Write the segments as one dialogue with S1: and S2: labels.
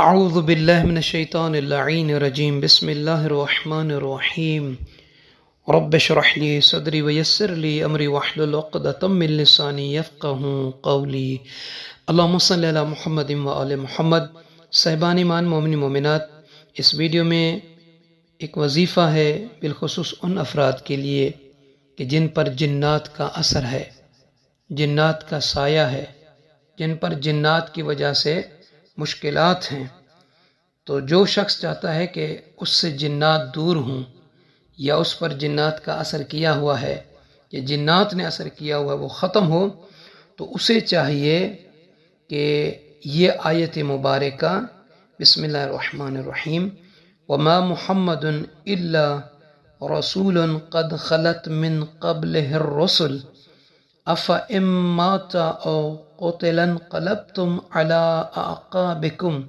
S1: اعوذ باللہ من الشیطان اللعین الرجیم بسم اللہ الرحمن الرحیم رب اشرح لی صدری ویسر لی امری واحلل عقدۃ من لسانی یفقہوا قولی اللہم صلی علی محمد وآل محمد۔ صاحبان ایمان مومن مومنات، اس ویڈیو میں ایک وظیفہ ہے بالخصوص ان افراد کے لیے کہ جن پر جنات کا اثر ہے، جنات کا سایہ ہے، جن پر جنات کی وجہ سے مشکلات ہیں۔ تو جو شخص چاہتا ہے کہ اس سے جنات دور ہوں یا اس پر جنات کا اثر کیا ہوا ہے یا جنات نے اثر کیا ہوا ہے وہ ختم ہو، تو اسے چاہیے کہ یہ آیت مبارکہ بسم اللہ الرحمن الرحیم وما محمد الا رسول قد خلت من قبلہ الرسل افئن مات او قتل انقلبتم على اعقابکم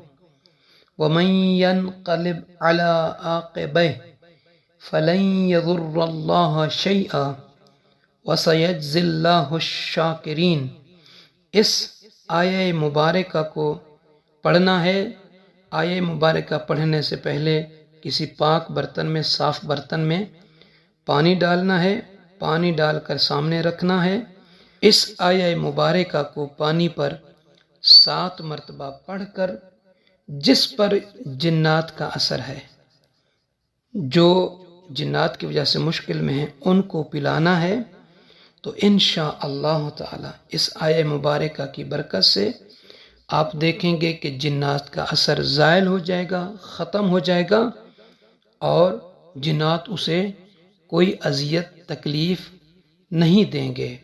S1: ومن ينقلب على عاقبيه فلن يضر الله شيئا وسيجزي الله الشاكرين۔ اس آیہ مبارکہ کو پڑھنا ہے۔ آیہ مبارکہ پڑھنے سے پہلے کسی پاک برتن میں، صاف برتن میں پانی ڈالنا ہے، پانی ڈال کر سامنے رکھنا ہے۔ اس آیہ مبارکہ کو پانی پر 7 مرتبہ پڑھ کر جس پر جنات کا اثر ہے، جو جنات کی وجہ سے مشکل میں ہیں، ان کو پلانا ہے، تو انشاءاللہ تعالی اس آیہ مبارکہ کی برکت سے آپ دیکھیں گے کہ جنات کا اثر زائل ہو جائے گا، ختم ہو جائے گا، اور جنات اسے کوئی اذیت تکلیف نہیں دیں گے۔